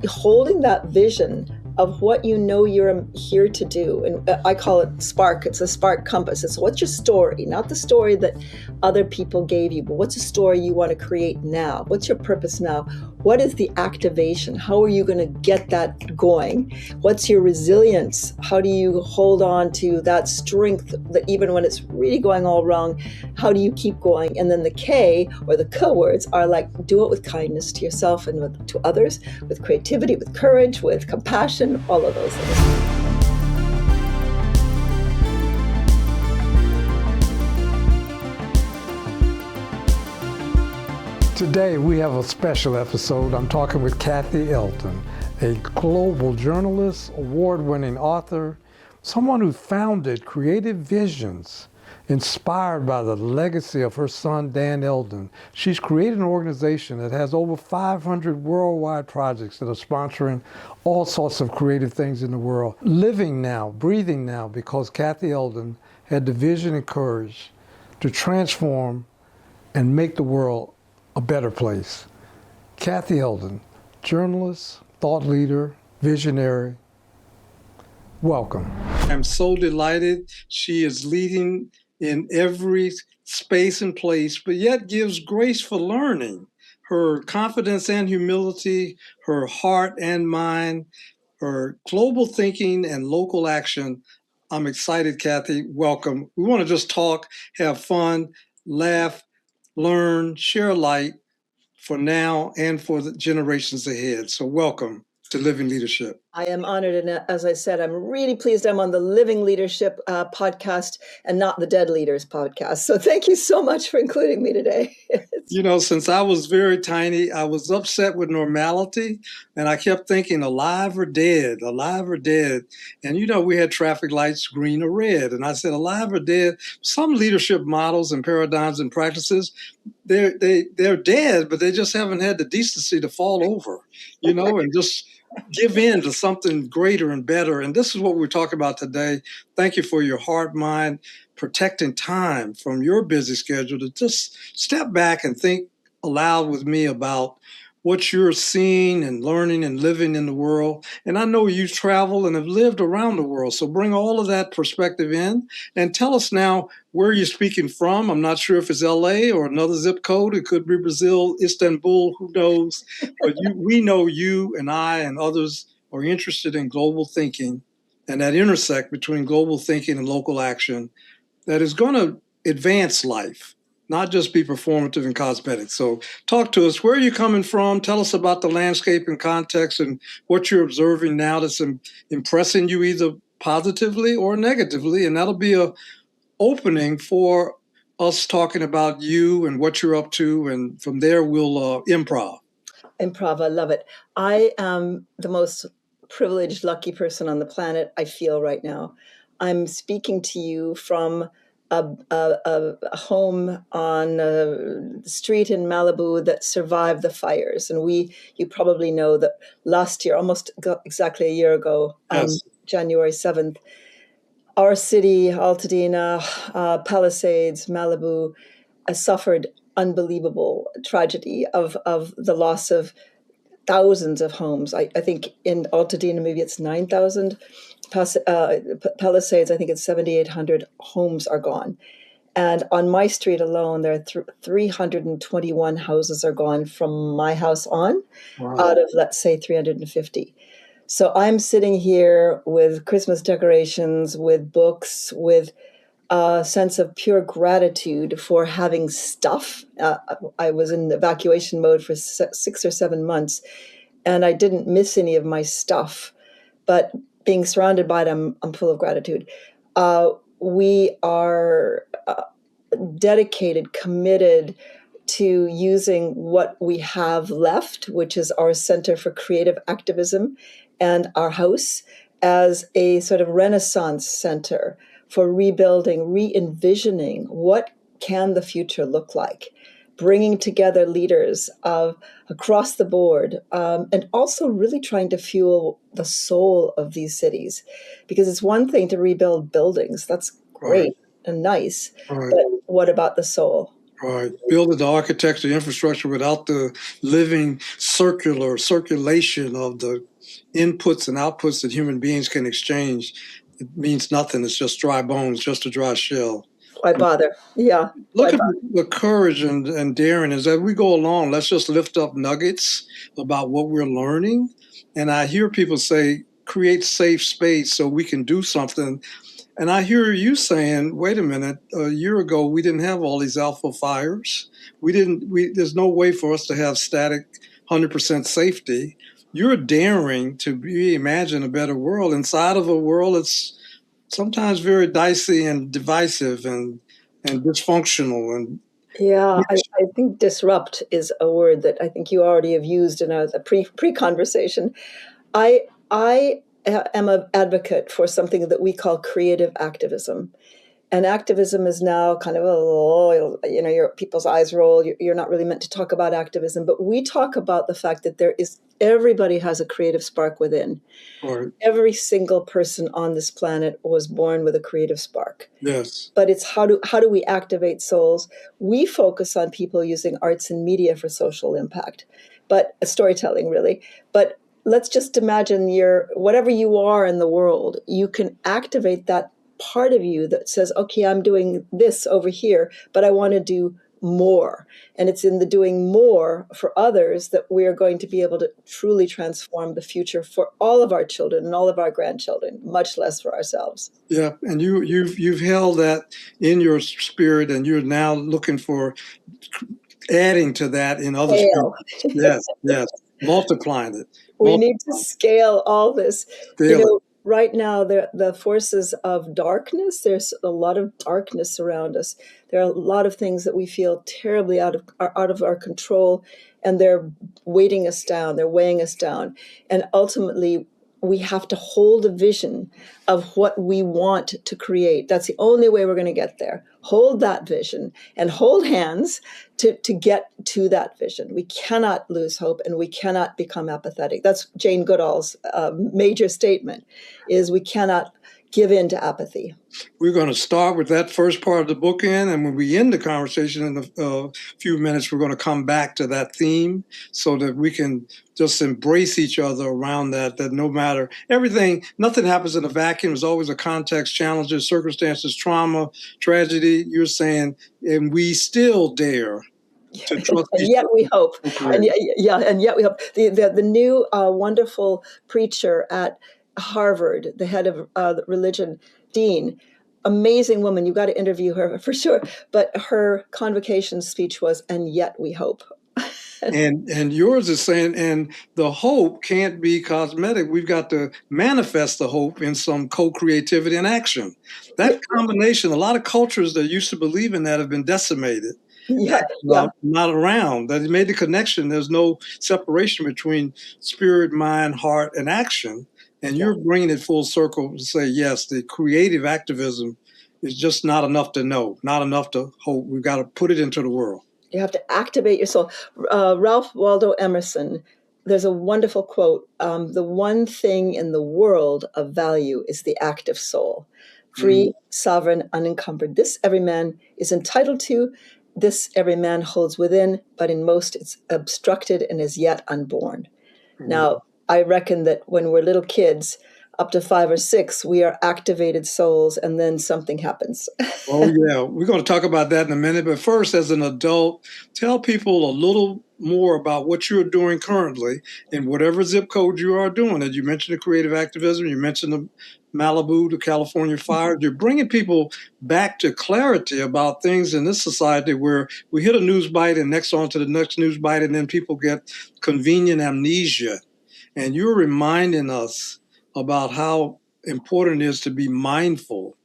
holding that vision of what you know you're here to do. And I call it spark. It's a spark compass. It's what's your story, not the story that other people gave you, but what's a story you want to create now? What's your purpose now? What is the activation? How are you going to get that going? What's your resilience? How do you hold on to that strength that even when it's really going all wrong, how do you keep going? And then the K or the K words are like, do it with kindness to yourself and to others, with creativity, with courage, with compassion, all of those things. Today we have a special episode. I'm talking with Kathy Eldon, a global journalist, award-winning author, someone who founded Creative Visions, inspired by the legacy of her son, Dan Eldon. She's created an organization that has over 500 worldwide projects that are sponsoring all sorts of creative things in the world. Living now, breathing now, because Kathy Eldon had the vision and courage to transform and make the world a better place. Kathy Eldon, journalist, thought leader, visionary. Welcome. I'm so delighted she is leading in every space and place, but yet gives grace for learning. Her confidence and humility, her heart and mind, her global thinking and local action. I'm excited, Kathy. Welcome. We want to just talk, have fun, laugh, learn, share light for now and for the generations ahead. So welcome to Living Leadership. I am honored, and as I said, I'm really pleased I'm on the Living Leadership podcast and not the Dead Leaders podcast. So thank you so much for including me today. You know, since I was very tiny, I was upset with normality, and I kept thinking alive or dead, alive or dead. And, you know, we had traffic lights, green or red. And I said, alive or dead. Some leadership models and paradigms and practices, they're dead, but they just haven't had the decency to fall over, you know, and just give in to something greater and better. And this is what we're talking about today. Thank you for your heart, mind, protecting time from your busy schedule to just step back and think aloud with me about what you're seeing and learning and living in the world. And I know you travel and have lived around the world. So bring all of that perspective in and tell us now where you're speaking from. I'm not sure if it's LA or another zip code. It could be Brazil, Istanbul, who knows? But we know you and I and others are interested in global thinking and that intersect between global thinking and local action that is going to advance life, not just be performative and cosmetic. So talk to us. Where are you coming from? Tell us about the landscape and context and what you're observing now that's impressing you either positively or negatively. And that'll be a opening for us talking about you and what you're up to. And from there, we'll improv. Improv, I love it. I am the most privileged, lucky person on the planet, I feel right now. I'm speaking to you from a home on a street in Malibu that survived the fires. And you probably know that last year, almost exactly a year ago, Yes. January 7th, our city, Altadena, Palisades, Malibu, suffered unbelievable tragedy of the loss of thousands of homes. I think in Altadena, maybe it's 9,000. Palisades, I think it's 7,800 homes are gone. And on my street alone, there are 321 houses are gone from my house on, Wow. out of, let's say, 350. So I'm sitting here with Christmas decorations, with books, with a sense of pure gratitude for having stuff. I was in evacuation mode for 6 or 7 months, and I didn't miss any of my stuff. But being surrounded by them, I'm full of gratitude. We are dedicated, committed to using what we have left, which is our Center for Creative Activism and our house, as a sort of Renaissance center for rebuilding, re-envisioning what can the future look like, bringing together leaders across the board, and also really trying to fuel the soul of these cities. Because it's one thing to rebuild buildings, that's great and nice, but what about the soul? Right. Building the architecture, infrastructure without the living circulation of the inputs and outputs that human beings can exchange, it means nothing. It's just dry bones, just a dry shell. Why bother? Yeah. Why Look at bother? the courage and daring as we go along. Let's just lift up nuggets about what we're learning. And I hear people say, create safe space so we can do something. And I hear you saying, wait a minute, a year ago, we didn't have all these alpha fires. There's no way for us to have static 100% safety. You're daring to reimagine a better world inside of a world that's sometimes very dicey and divisive and dysfunctional. And Yeah, I think disrupt is a word that I think you already have used in a pre-conversation. I am an advocate for something that we call creative activism. And activism is now kind of your people's eyes roll. You're not really meant to talk about activism, but we talk about the fact that everybody has a creative spark within. or Every single person on this planet was born with a creative spark. yes, But it's how do we activate souls? We focus on people using arts and media for social impact, but storytelling really. But let's just imagine whatever you are in the world, you can activate that part of you that says, okay, I'm doing this over here, but I want to do more. And it's in the doing more for others that we are going to be able to truly transform the future for all of our children and all of our grandchildren, much less for ourselves. yeah. And you've held that in your spirit, and you're now looking for adding to that in other Scale. spirits. Yes, yes, multiplying it, We need to scale all this. scale it. Right now, the forces of darkness, there's a lot of darkness around us. There are a lot of things that we feel terribly out of our control, and they're weighting us down, they're weighing us down. And ultimately, we have to hold a vision of what we want to create. That's the only way we're going to get there. Hold that vision and hold hands to get to that vision. We cannot lose hope and we cannot become apathetic. That's Jane Goodall's major statement, is we cannot give in to apathy. We're going to start with that first part of the book and when we end the conversation in a few minutes, we're going to come back to that theme so that we can just embrace each other around that no matter everything, nothing happens in a vacuum. There's always a context, challenges, circumstances, trauma, tragedy. You're saying, and we still dare to trust And each yet other. we hope. Okay. And yet we hope. The new wonderful preacher at Harvard, the head of religion, Dean, amazing woman. You got to interview her for sure. But her convocation speech was, "And yet we hope." And yours is saying, and the hope can't be cosmetic. We've got to manifest the hope in some co-creativity and action. That combination, a lot of cultures that used to believe in that have been decimated. Yeah, That's not around. That made the connection. There's no separation between spirit, mind, heart, and action. And you're bringing it full circle to say, yes, the creative activism is just not enough to know, not enough to hope. We've got to put it into the world. You have to activate your soul. Ralph Waldo Emerson, there's a wonderful quote. The one thing in the world of value is the active soul. Free, sovereign, unencumbered. This every man is entitled to. This every man holds within, but in most it's obstructed and is yet unborn. Now, I reckon that when we're little kids, up to 5 or 6, we are activated souls, and then something happens. Oh, yeah. We're going to talk about that in a minute. But first, as an adult, tell people a little more about what you're doing currently in whatever zip code you are doing. As you mentioned the creative activism, you mentioned the Malibu, the California fires. You're bringing people back to clarity about things in this society where we hit a news bite and next on to the next news bite, and then people get convenient amnesia. And you're reminding us about how important it is to be mindful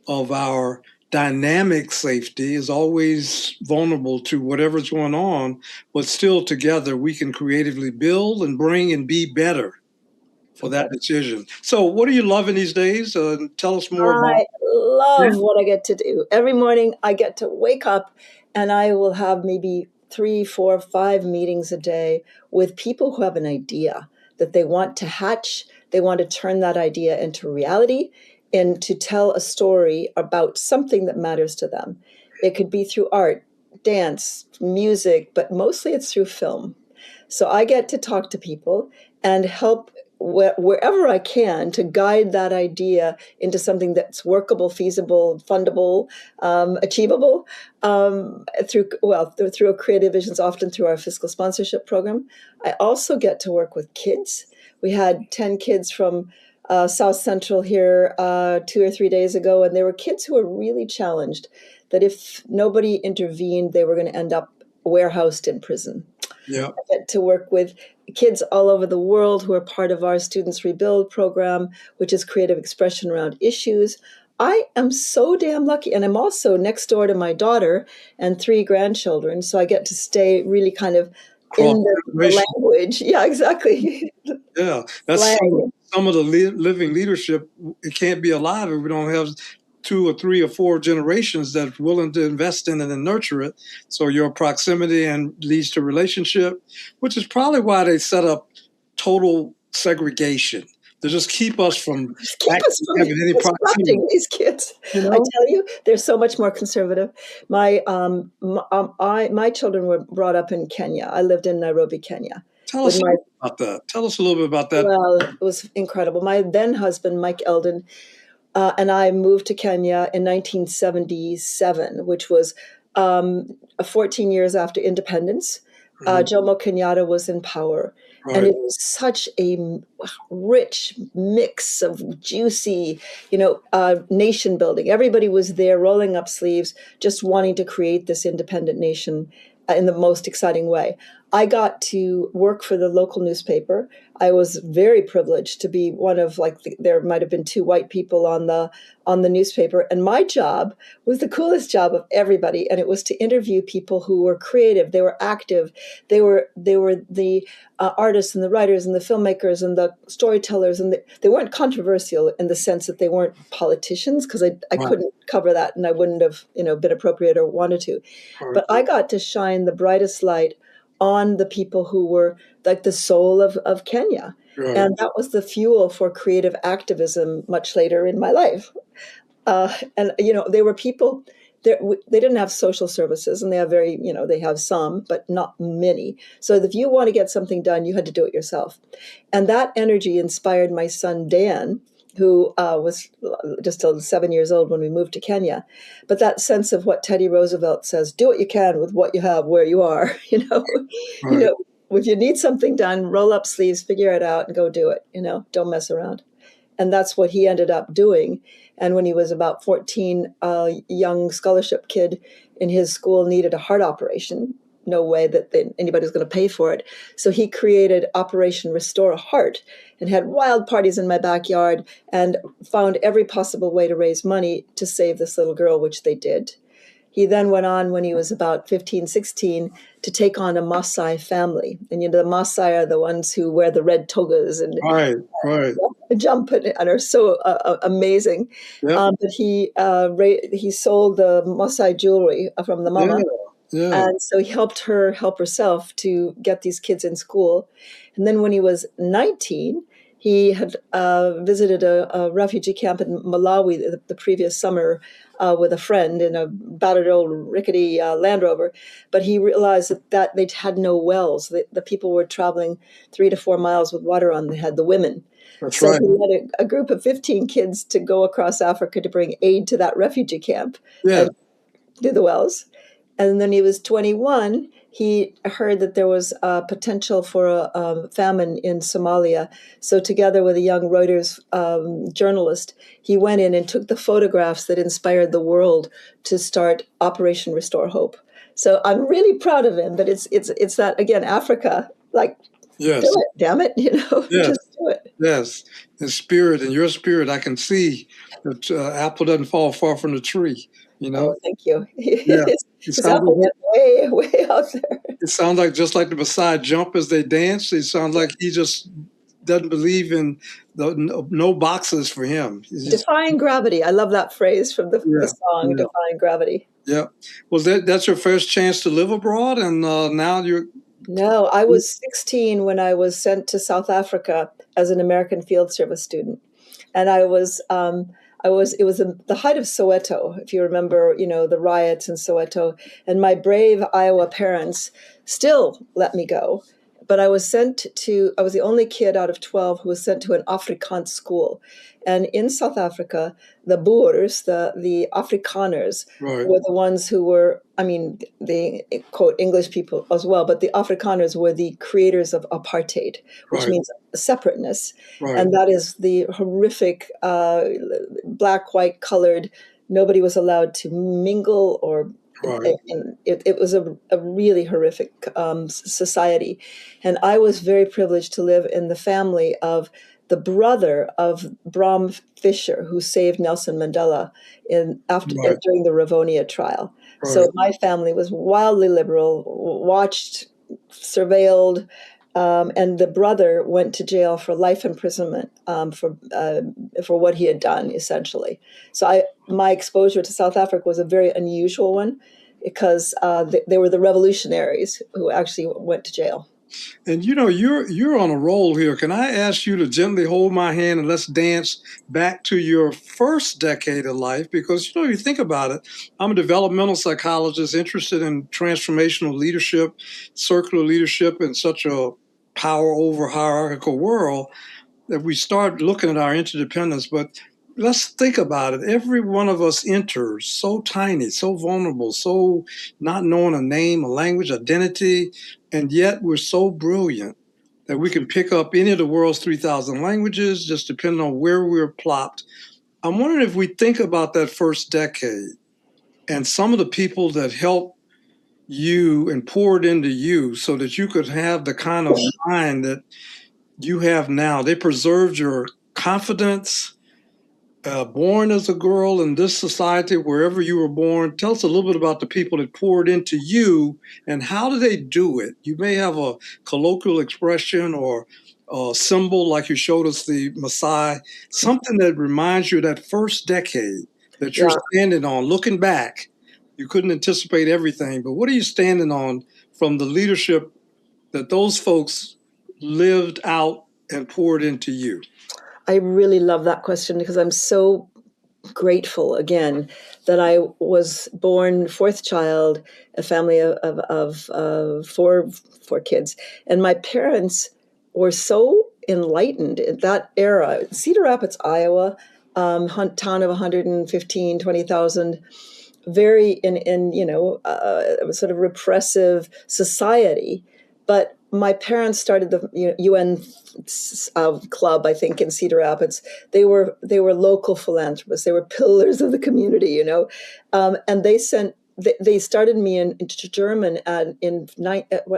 of our dynamic safety is always vulnerable to whatever's going on, but still together we can creatively build and bring and be better for that decision. So what are you loving these days? Tell us more about I love what I get to do. Every morning I get to wake up and I will have maybe 3, 4, 5 meetings a day with people who have an idea that they want to hatch. They want to turn that idea into reality and to tell a story about something that matters to them. It could be through art, dance, music, but mostly it's through film. So I get to talk to people and help wherever I can to guide that idea into something that's workable, feasible, fundable, achievable through a Creative Visions, often through our fiscal sponsorship program. I also get to work with kids. We had 10 kids from South Central here 2 or 3 days ago, and they were kids who were really challenged that if nobody intervened, they were going to end up warehoused in prison. Yeah. I get to work with kids all over the world who are part of our Students Rebuild program, which is creative expression around issues. I am so damn lucky. And I'm also next door to my daughter and 3 grandchildren. So I get to stay really kind of in the language. Yeah, exactly. Yeah, that's some of the living leadership. It can't be alive if we don't have 2 or 3 or 4 generations that's willing to invest in it and nurture it. So your proximity and leads to relationship, which is probably why they set up total segregation to just keep us from having any proximity. These kids, you know? I tell you, they're so much more conservative. My children were brought up in Kenya. I lived in Nairobi, Kenya. Tell us about that. Tell us a little bit about that. Well, it was incredible. My then husband, Mike Eldon, and I moved to Kenya in 1977, which was 14 years after independence. Jomo Kenyatta was in power. Right. And it was such a rich mix of juicy, nation building. Everybody was there rolling up sleeves, just wanting to create this independent nation in the most exciting way. I got to work for the local newspaper. I was very privileged to be one of there might have been 2 white people on the newspaper, and my job was the coolest job of everybody, and it was to interview people who were creative, they were active, they were the artists and the writers and the filmmakers and the storytellers, and they weren't controversial in the sense that they weren't politicians, because I couldn't cover that, and I wouldn't have been appropriate or wanted to. But I got to shine the brightest light on the people who were like the soul of Kenya. Right. And that was the fuel for creative activism much later in my life. And they were people, they didn't have social services, and they have they have some, but not many. So if you want to get something done, you had to do it yourself. And that energy inspired my son, Dan, who was just 7 years old when we moved to Kenya. But that sense of what Teddy Roosevelt says, do what you can with what you have where you are, Right. If you need something done, roll up sleeves, figure it out and go do it, don't mess around. And that's what he ended up doing. And when he was about 14, a young scholarship kid in his school needed a heart operation. No way that anybody was going to pay for it. So he created Operation Restore a Heart and had wild parties in my backyard and found every possible way to raise money to save this little girl, which they did. He then went on when he was about 15, 16 to take on a Maasai family. And the Maasai are the ones who wear the red togas and jump and are so amazing. Yep. But he sold the Maasai jewelry from the mama. Yeah. And so he helped her help herself to get these kids in school. And then when he was 19, he had visited a refugee camp in Malawi the previous summer with a friend in a battered old rickety Land Rover. But he realized that they had no wells. The people were traveling 3 to 4 miles with water on the head, the women. That's so right. He led a group of 15 kids to go across Africa to bring aid to that refugee camp and do the wells. And then he was 21, he heard that there was potential for a famine in Somalia. So together with a young Reuters journalist, he went in and took the photographs that inspired the world to start Operation Restore Hope. So I'm really proud of him, but it's that, again, Africa, yes. Do it, damn it, yes. Just do it. Yes, in your spirit, I can see that apple doesn't fall far from the tree. Oh, thank you. Yeah. His apple went way, way out there. It sounds like just like the Maasai jump as they dance. It sounds like he just doesn't believe in no boxes for him. Defying gravity. I love that phrase from the song, Defying Gravity. Yeah. Was that's your first chance to live abroad, and now you're... No, I was 16 when I was sent to South Africa as an American Field Service student. And I It was the height of Soweto, if you remember, the riots in Soweto, and my brave Iowa parents still let me go. But I was the only kid out of 12 who was sent to an Afrikaans school. And in South Africa, the Boers, the Afrikaners, Right. were the ones who were, they quote English people as well, but the Afrikaners were the creators of apartheid, which Right. means separateness. Right. And that is the horrific black, white, colored, nobody was allowed to mingle or Right. and it was a really horrific society. And I was very privileged to live in the family of the brother of Bram Fisher, who saved Nelson Mandela Right. during the Ravonia trial. Right. So my family was wildly liberal, watched, surveilled, and the brother went to jail for life imprisonment for what he had done, essentially. So my exposure to South Africa was a very unusual one because they were the revolutionaries who actually went to jail. And you're on a roll here. Can I ask you to gently hold my hand and let's dance back to your first decade of life? Because you think about it, I'm a developmental psychologist interested in transformational leadership, circular leadership in such a power over hierarchical world that we start looking at our interdependence. But let's think about it. Every one of us enters so tiny, so vulnerable, so not knowing a name, a language, identity, and yet we're so brilliant that we can pick up any of the world's 3,000 languages, just depending on where we're plopped. I'm wondering if we think about that first decade and some of the people that helped you and poured into you so that you could have the kind of mind that you have now. They preserved your confidence. Born as a girl in this society, wherever you were born, tell us a little bit about the people that poured into you and how do they do it? You may have a colloquial expression or a symbol like you showed us the Maasai, something that reminds you of that first decade that you're standing on. Looking back, you couldn't anticipate everything, but what are you standing on from the leadership that those folks lived out and poured into you? I really love that question because I'm so grateful again that I was born fourth child, a family of four kids, and my parents were so enlightened in that era. Cedar Rapids, Iowa, town of 115, 20,000, very in sort of repressive society, but my parents started the UN club, I think, in Cedar Rapids. They were local philanthropists. They were pillars of the community, and they started me into German I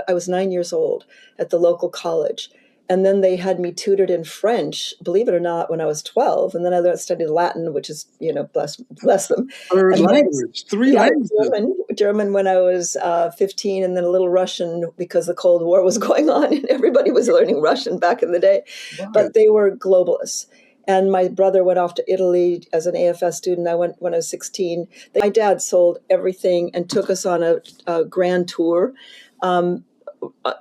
was 9 years old at the local college. And then they had me tutored in French, believe it or not, when I was 12. And then I studied Latin, which is, bless them. Third And language, three languages. German when I was 15, and then a little Russian because the Cold War was going on and everybody was learning Russian back in the day. Right. But they were globalists. And my brother went off to Italy as an AFS student. I went when I was 16. My dad sold everything and took us on a grand tour.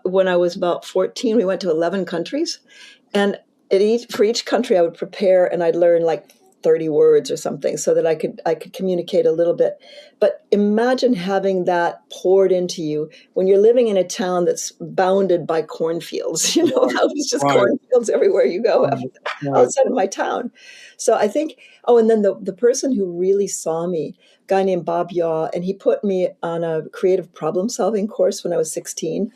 When I was about 14, we went to 11 countries. And for each country, I would prepare and I'd learn like 30 words or something so that I could communicate a little bit. But imagine having that poured into you when you're living in a town that's bounded by cornfields. That was just cornfields everywhere you go outside of my town. So I think, and then the person who really saw me, a guy named Bob Yaw, and he put me on a creative problem solving course when I was 16.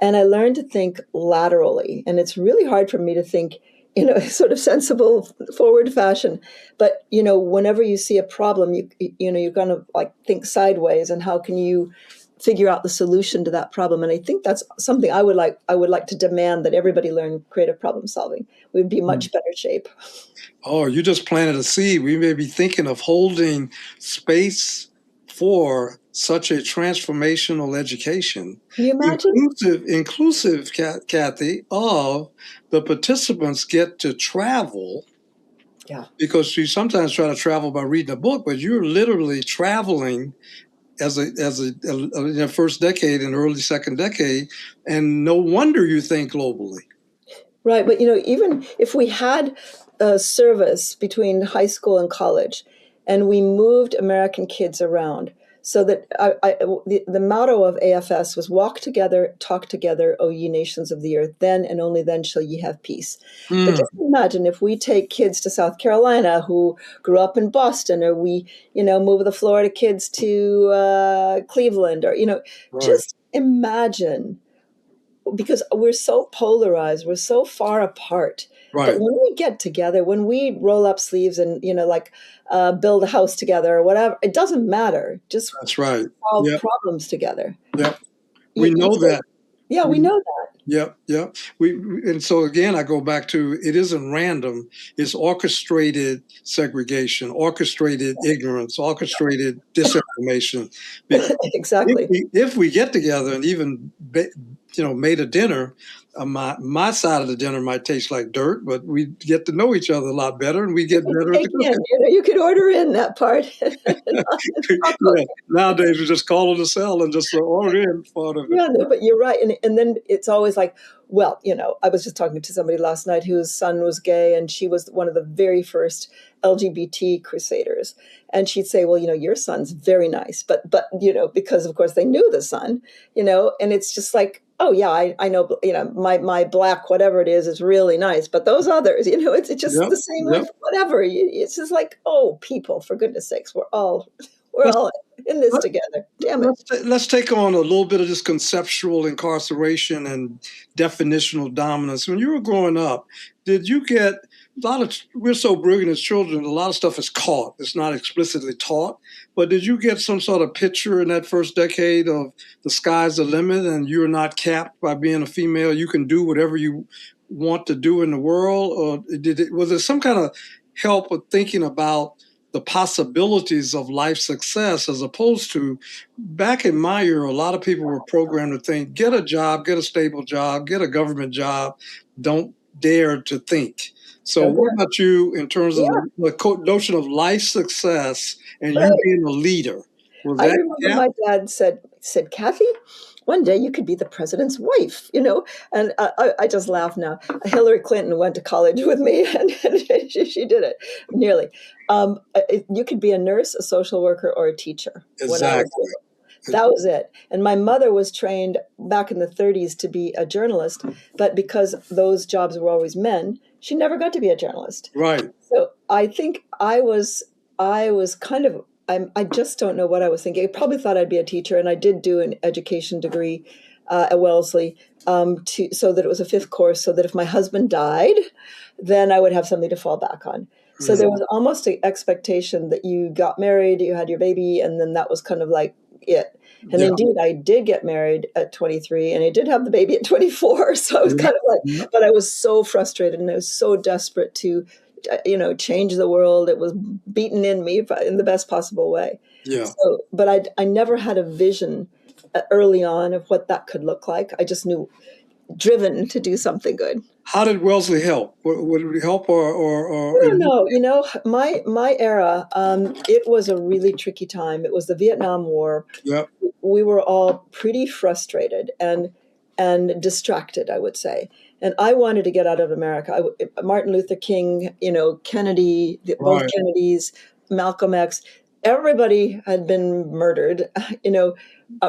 And I learned to think laterally. And it's really hard for me to think in a sort of sensible, forward fashion. But, whenever you see a problem, you're going to like think sideways and how can you figure out the solution to that problem. And I think that's something I would like to demand that everybody learn creative problem solving. We'd be much better shape. Oh, you just planted a seed. We may be thinking of holding space for such a transformational education. Can you imagine? Inclusive, Kathy, of the participants get to travel. Yeah. Because you sometimes try to travel by reading a book, but you're literally traveling as in the first decade and early second decade, and no wonder you think globally. Right. But, even if we had a service between high school and college and we moved American kids around so that the motto of AFS was walk together, talk together, O ye nations of the earth, then and only then shall ye have peace. But Mm, just imagine if we take kids to South Carolina who grew up in Boston, or we, move the Florida kids to Cleveland, or, right, just imagine, because we're so polarized, we're so far apart. But right. when we get together, when we roll up sleeves and, like, build a house together or whatever, it doesn't matter. Just That's right. solve Yep, problems together. yep. We You know say, that. yeah, we We, know that. yep, yep. And so again, I go back to it isn't random. It's orchestrated segregation, orchestrated ignorance, orchestrated disinformation. Because Exactly. if we get together and even made a dinner, my side of the dinner might taste like dirt, but we get to know each other a lot better, and we You get could better at the take in, cooking. you could order in that part. I'll cook. Yeah, nowadays we just call it a cell and just order in part of it. Yeah, no, but you're right. And then it's always like, well, I was just talking to somebody last night whose son was gay, and she was one of the very first LGBT crusaders. And she'd say, well, your son's very nice. But, because of course they knew the son, and it's just like, oh yeah, I know, my black, whatever it is really nice. But those others, it's just Yep, the same yep. with whatever. It's just like, oh, people, for goodness sakes, we're all in this Let, together. Damn it. let's take on a little bit of this conceptual incarceration and definitional dominance. When you were growing up, did you get a lot of? We're so brilliant as children. A lot of stuff is caught. It's not explicitly taught. But did you get some sort of picture in that first decade of the sky's the limit and you're not capped by being a female? You can do whatever you want to do in the world, or was there some kind of help with thinking about the possibilities of life success, as opposed to back in my year, a lot of people were programmed to think, get a job, get a stable job, get a government job, don't dare to think. So Don't what dare. about you in terms of Yeah, the notion of life success and you right. being a leader? Was I that remember gap? my dad said, Kathy, one day you could be the president's wife, and I just laugh now. Hillary Clinton went to college with me, and she did it nearly. You could be a nurse, a social worker, or a teacher when I was Exactly. little. That was it. And my mother was trained back in the 30s to be a journalist, but because those jobs were always men, she never got to be a journalist. Right. So I think I was kind of, I just don't know what I was thinking. I probably thought I'd be a teacher, and I did do an education degree at Wellesley, so that it was a fifth course, so that if my husband died, then I would have something to fall back on. So Mm, there was almost an expectation that you got married, you had your baby, and then that was kind of like it. And yeah. indeed, I did get married at 23, and I did have the baby at 24. So I was Yeah. kind of like, Yeah. but I was so frustrated, and I was so desperate to, change the world. It was beaten in me in the best possible way. Yeah. So, but I never had a vision early on of what that could look like. I just knew, driven to do something good. How did Wellesley help? Would it help I don't know. My era, it was a really tricky time. It was the Vietnam War. yeah. We were all pretty frustrated and distracted, I would say. And I wanted to get out of America. Martin Luther King, Kennedy, both Right. Kennedys, Malcolm X, everybody had been murdered. You know,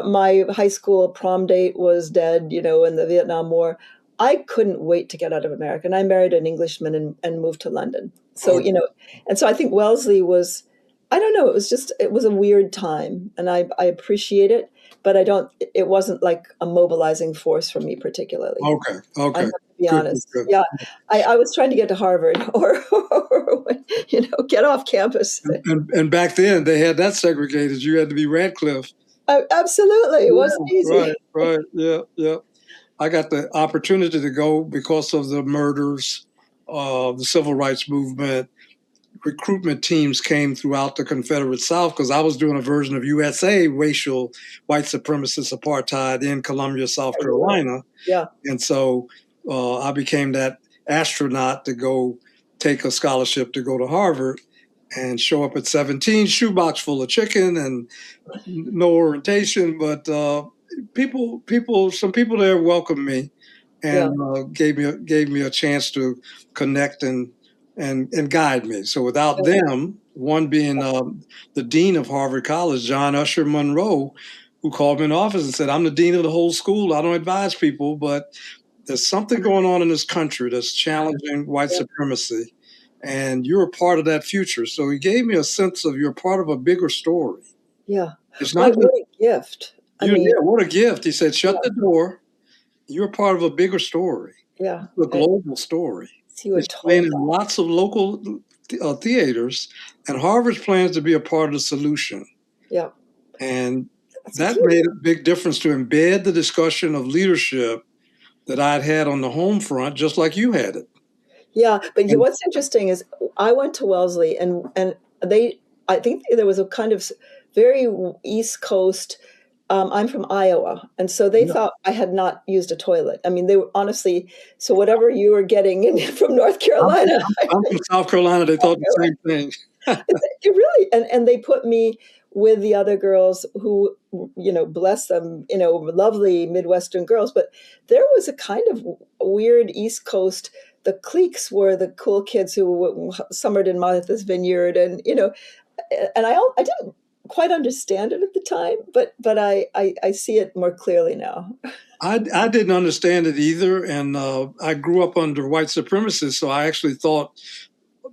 my high school prom date was dead, in the Vietnam War. I couldn't wait to get out of America. And I married an Englishman and moved to London. So, Oh, and so I think Wellesley was, I don't know, it was a weird time, and I appreciate it, but it wasn't like a mobilizing force for me particularly. okay. I Okay. have to be Good. Good. honest. Good. Yeah, I was trying to get to Harvard or get off campus. And back then they had that segregated. You had to be Radcliffe. Absolutely, it Yeah, wasn't easy. right, right. Yeah, yeah. I got the opportunity to go because of the murders, the civil rights movement. Recruitment teams came throughout the Confederate South because I was doing a version of USA racial white supremacist apartheid in Columbia, South You were. Carolina. Yeah. And so I became that astronaut to go take a scholarship to go to Harvard and show up at 17, shoebox full of chicken and no orientation. But some people there welcomed me. Yeah. and gave me a chance to connect and guide me. So without Yeah. them, one being the dean of Harvard College, John Usher Monroe, who called me in the office and said, "I'm the dean of the whole school. I don't advise people, but there's something going on in this country that's challenging white Yeah. supremacy, and you're a part of that future." So he gave me a sense of you're part of a bigger story. Yeah. It's not What just a gift. I you. mean, Yeah, what a gift. He said, "Shut yeah, the door. You're part of a bigger story, yeah. a global story. You were It's playing told in that. lots of local theaters, and Harvard's plans to be a part of the solution." Yeah. And That's that beautiful. made a big difference to embed the discussion of leadership that I'd had on the home front, just like you had it. Yeah, but And what's interesting is I went to Wellesley, and they I think there was a kind of very East Coast. I'm from Iowa, and so they yeah, thought I had not used a toilet. I mean, they were honestly, so whatever you were getting in from North I'm, Carolina, I'm from South Carolina. They thought the same thing. it really, and they put me with the other girls who, bless them, lovely Midwestern girls, but there was a kind of weird East Coast. The cliques were the cool kids who summered in Martha's Vineyard, and I didn't quite understand it at the time, but I see it more clearly now. I didn't understand it either, and I grew up under white supremacists, so I actually thought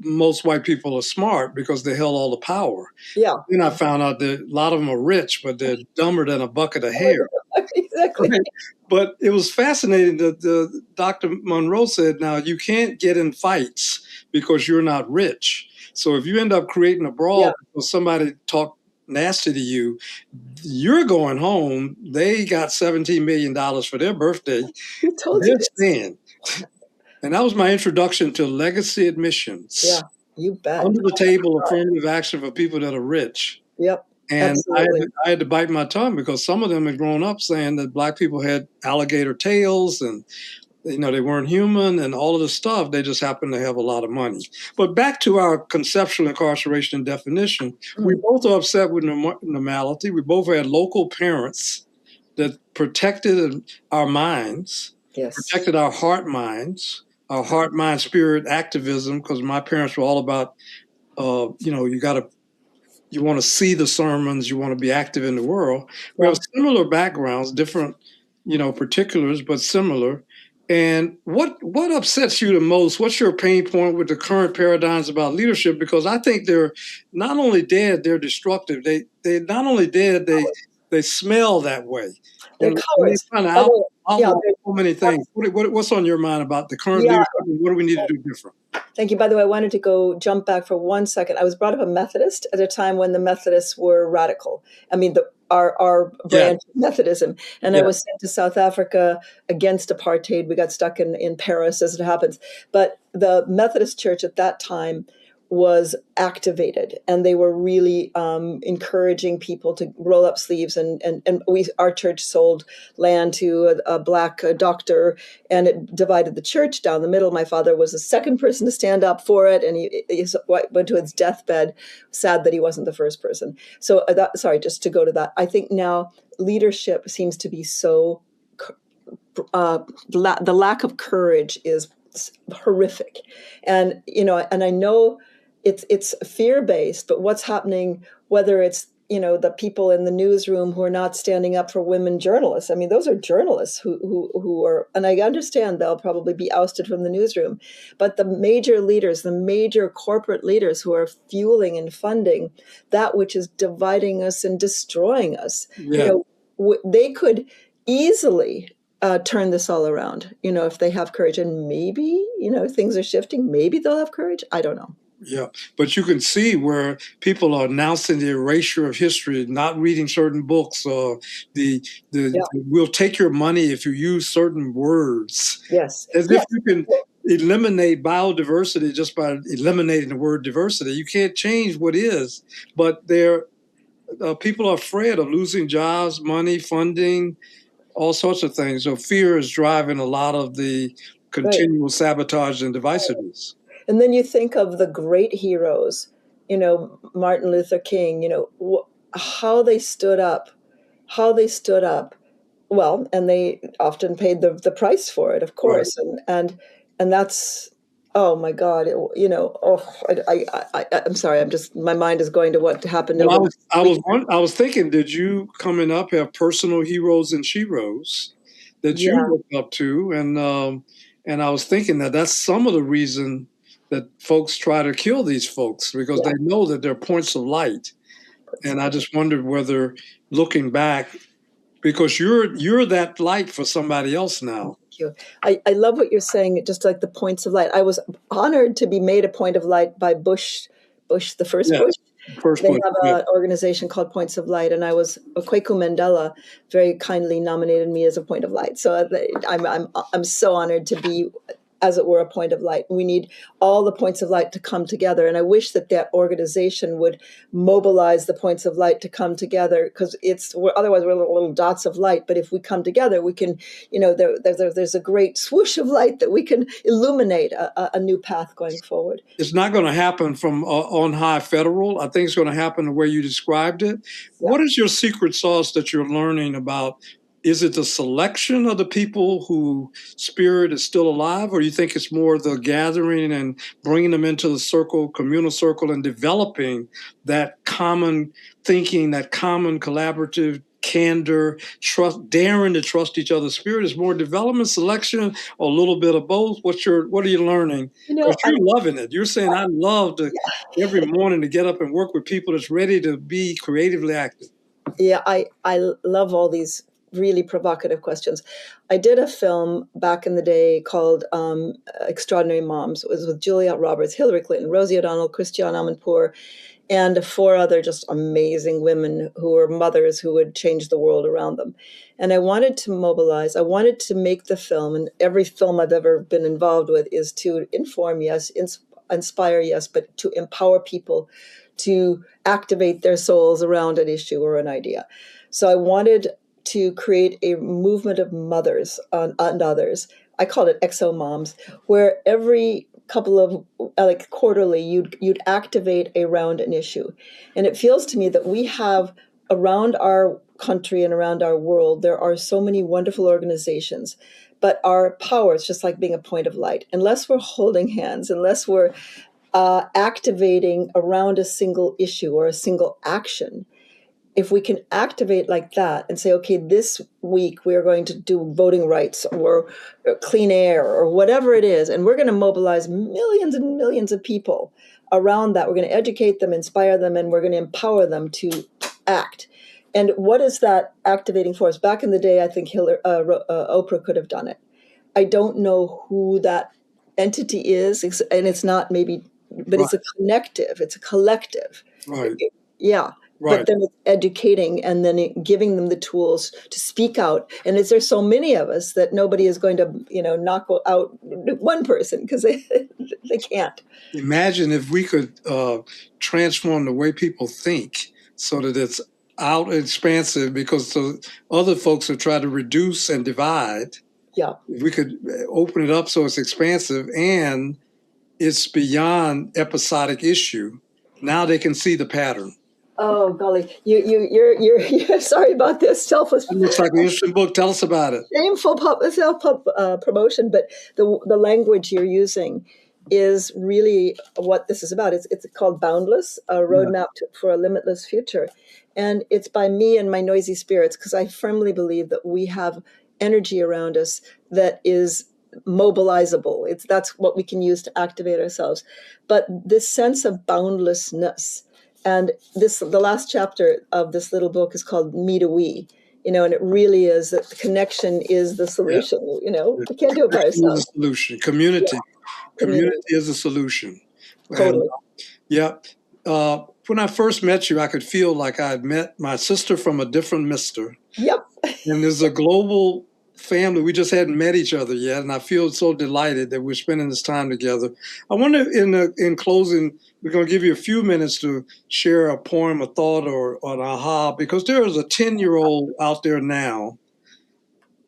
most white people are smart because they held all the power. Yeah, Then I found out that a lot of them are rich, but they're dumber than a bucket of hair. exactly. Right. But it was fascinating that Dr. Monroe said, now you can't get in fights because you're not rich. So if you end up creating a Yeah, brawl because somebody talked nasty to you, you're going home. They got $17 million for their birthday. who told you They're this? staying. And that was my introduction to legacy admissions. Yeah, you bet. Under the table affirmative action for people that are rich. Yep, And absolutely. I had to bite my tongue because some of them had grown up saying that black people had alligator tails and they weren't human and all of this stuff. They just happened to have a lot of money. But back to our conceptual incarceration and definition, we Mm, both are upset with normality. We both had local parents that protected our minds, yes. protected our heart, mind, spirit activism, because my parents were all about, you want to see the sermons, you want to be active in the world. We have Yeah. similar backgrounds, different, particulars, but similar. And what upsets you the most? What's your pain point with the current paradigms about leadership? Because I think they're not only dead, they're destructive. They not only dead, they smell that way, They're and they cowards. kind of By the way, yeah, outlaw so many things. What's on your mind about the current yeah. leadership? And what do we need to do different? Thank you. By the way, I wanted to go jump back for 1 second. I was brought up a Methodist at a time when the Methodists were radical. I mean, our Yeah, branch of Methodism. And I yeah, was sent to South Africa against apartheid. We got stuck in Paris, as it happens. But the Methodist Church at that time was activated, and they were really encouraging people to roll up sleeves. And our church sold land to a black doctor, and it divided the church down the middle. My father was the second person to stand up for it, and he went to his deathbed, sad that he wasn't the first person. So sorry, just to go to that, I think now leadership seems to be so the lack of courage is horrific, and I know it's fear based, but what's happening, whether it's the people in the newsroom who are not standing up for women journalists. I mean, those are journalists who are, and I understand they'll probably be ousted from the newsroom, but the major leaders, the major corporate leaders who are fueling and funding that which is dividing us and destroying us, yeah. they could easily turn this all around, if they have courage. And maybe, things are shifting. Maybe they'll have courage. I don't know. Yeah, but you can see where people are announcing the erasure of history, not reading certain books, or the Yeah. we'll take your money if you use certain words, Yes. as if Yes. you can eliminate biodiversity just by eliminating the word diversity. You can't change what is, but people are afraid of losing jobs, money, funding, all sorts of things. So fear is driving a lot of the Right. continual sabotage and divisiveness. And then you think of the great heroes, Martin Luther King, how they stood up, how they stood up Well, and they often paid the price for it, of Right. course, and that's, oh my God, oh, I'm sorry, I'm just, my mind is going to what happened Well, over the week. I was thinking, did you coming up have personal heroes and sheroes that you Yeah, look up to? And I was thinking that that's some of the reason that folks try to kill these folks because yeah. they know that they're points of light. And I So just wondered whether looking back, because you're that light for somebody else now. thank you. I love what you're saying, just like the points of light. I was honored to be made a point of light by Bush, the first Yes, Bush. first They book. have Yeah. an organization called Points of Light, and Kwaku Mandela very kindly nominated me as a point of light. So I'm so honored to be, as it were, a point of light. We need all the points of light to come together, and I wish that that organization would mobilize the points of light to come together, because otherwise we're little dots of light. But if we come together, we can, there's a great swoosh of light that we can illuminate a new path going forward. It's not going to happen from on high federal. I think it's going to happen the way you described it. Yeah. What is your secret sauce that you're learning about? Is it the selection of the people who spirit is still alive, or you think it's more the gathering and bringing them into the circle, communal circle, and developing that common thinking, that common collaborative candor, trust, daring to trust each other? Spirit is more development, selection, or a little bit of both. What are you learning? You Because know, you're loving it. You're saying, I love to every morning to get up and work with people that's ready to be creatively active. Yeah, I love all these really provocative questions. I did a film back in the day called Extraordinary Moms. It was with Juliette Roberts, Hillary Clinton, Rosie O'Donnell, Christiane Amanpour, and four other just amazing women who were mothers who would change the world around them. And I wanted to mobilize, I wanted to make the film, and every film I've ever been involved with is to inform, yes, inspire, yes, but to empower people to activate their souls around an issue or an idea. So I wanted to create a movement of mothers and others. I called it Exo Moms, where every couple of like quarterly you'd activate around an issue. And it feels to me that we have around our country and around our world, there are so many wonderful organizations, but our power is just like being a point of light. Unless we're holding hands, unless we're activating around a single issue or a single action, if we can activate like that and say, okay, this week we are going to do voting rights or clean air or whatever it is, and we're going to mobilize millions and millions of people around that. We're going to educate them, inspire them, and we're going to empower them to act. And what is that activating force? Back in the day, I think Oprah could have done it. I don't know who that entity is, and it's not maybe, but Right, it's a connective, it's a collective. right, Yeah, but right. then it's educating and then giving them the tools to speak out. And is there so many of us that nobody is going to, knock out one person because they can't. Imagine if we could transform the way people think so that it's out expansive because the other folks have tried to reduce and divide. Yeah. If we could open it up so it's expansive and it's beyond episodic issue, now they can see the pattern. Oh golly, you're sorry about this selfless, That looks like an interesting book. Tell us about it. shameful self promotion, but the language you're using is really what this is about. It's called Boundless, a Yeah. roadmap for a limitless future, and it's by me and my noisy spirits, because I firmly believe that we have energy around us that is mobilizable. That's what we can use to activate ourselves. But this sense of boundlessness, and the last chapter of this little book is called Me to We, and it really is that the connection is the Yeah. solution. The We can't do it by connection is ourselves. a solution. Yeah, Community community, is a solution. And totally. yeah, when I first met you, I could feel like I had met my sister from a different mister. Yep. And there's a global family. We just hadn't met each other yet, and I feel so delighted that we're spending this time together. I wonder, in closing, we're going to give you a few minutes to share a poem, a thought, or an aha, because there is a 10-year-old out there now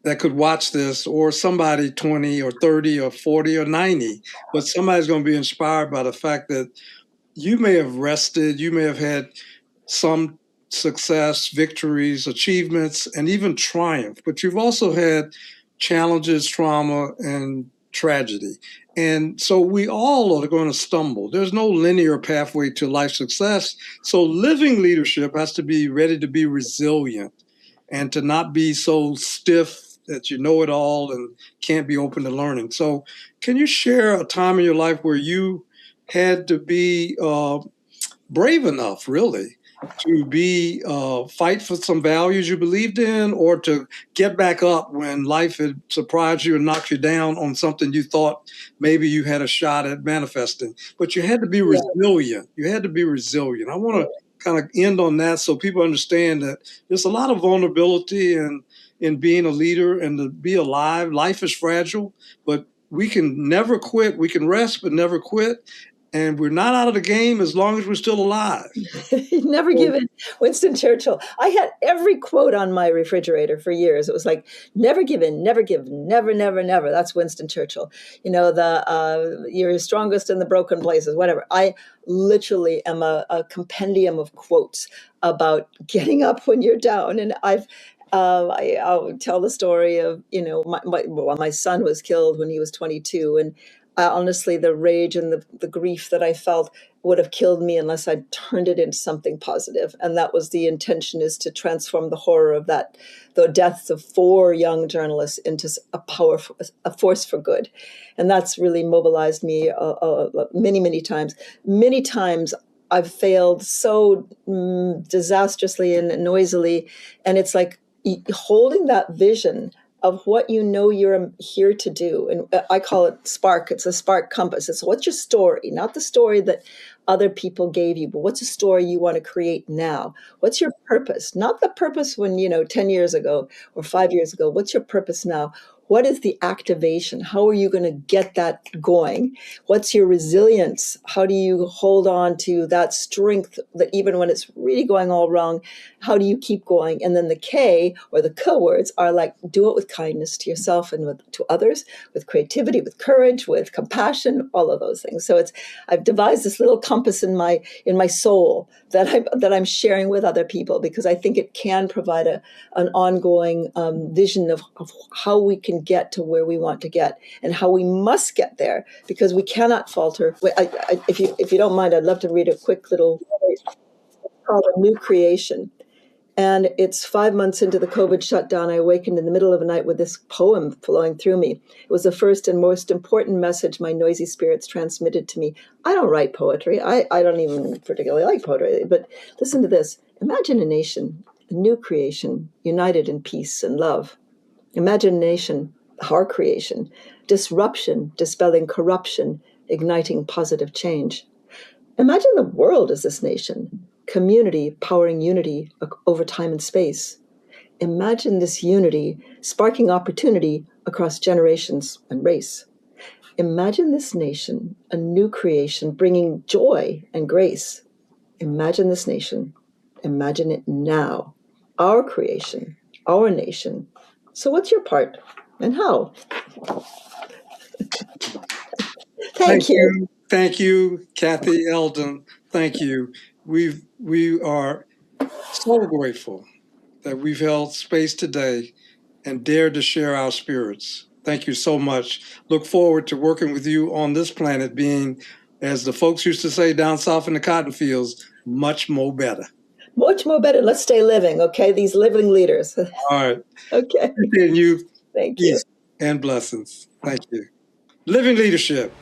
that could watch this, or somebody 20 or 30 or 40 or 90, but somebody's going to be inspired by the fact that you may have rested, you may have had some success, victories, achievements, and even triumph. But you've also had challenges, trauma, and tragedy. And so we all are going to stumble. There's no linear pathway to life success. So living leadership has to be ready to be resilient and to not be so stiff that you know it all and can't be open to learning. So can you share a time in your life where you had to be brave enough, really, to be fight for some values you believed in, or to get back up when life had surprised you and knocked you down on something you thought maybe you had a shot at manifesting? But you had to be Yeah. resilient. You had to be resilient. I want to kind of end on that so people understand that there's a lot of vulnerability in being a leader and to be alive. Life is fragile, but we can never quit. We can rest, but never quit. And we're not out of the game as long as we're still alive. Never give in. Winston Churchill. I had every quote on my refrigerator for years. It was like, never give in, never give, never, never, never. That's Winston Churchill. You know, you're strongest in the broken places, whatever. I literally am a compendium of quotes about getting up when you're down. And I'll tell the story of, my son was killed when he was 22. And honestly, the rage and the grief that I felt would have killed me unless I turned it into something positive. And that was the intention, is to transform the horror of that, the deaths of 4 young journalists, into a force for good. And that's really mobilized me many, many times. Many times I've failed so disastrously and noisily. And it's like holding that vision of what you know you're here to do. And I call it spark. It's a spark compass. It's what's your story, not the story that other people gave you, but what's a story you want to create now? What's your purpose? Not the purpose when, 10 years ago or 5 years ago. What's your purpose now? What is the activation? How are you going to get that going? What's your resilience? How do you hold on to that strength that even when it's really going all wrong, how do you keep going? And then the K, or the K words, are like, do it with kindness to yourself and to others, with creativity, with courage, with compassion, all of those things. So I've devised this little compass in my soul that I'm sharing with other people, because I think it can provide an ongoing vision of how we can get to where we want to get and how we must get there, because we cannot falter. If you don't mind, I'd love to read a quick little called A New Creation. And it's 5 months into the COVID shutdown. I awakened in the middle of the night with this poem flowing through me. It was the first and most important message my noisy spirits transmitted to me. I don't write poetry. I don't even particularly like poetry. But listen to this. Imagine a nation, a new creation, united in peace and love. Imagine a nation, our creation, disruption, dispelling corruption, igniting positive change. Imagine the world as this nation, community powering unity over time and space. Imagine this unity sparking opportunity across generations and race. Imagine this nation, a new creation bringing joy and grace. Imagine this nation. Imagine it now. Our creation, our nation. So what's your part and how? Thank you. Thank you, Kathy Eldon. Thank you. We are so grateful that we've held space today and dared to share our spirits. Thank you so much. Look forward to working with you on this planet being, as the folks used to say down south in the cotton fields, much more better. Much more better. Let's stay living, okay? These living leaders. All right. Okay. And you, Thank you. peace and blessings. Thank you. Living leadership.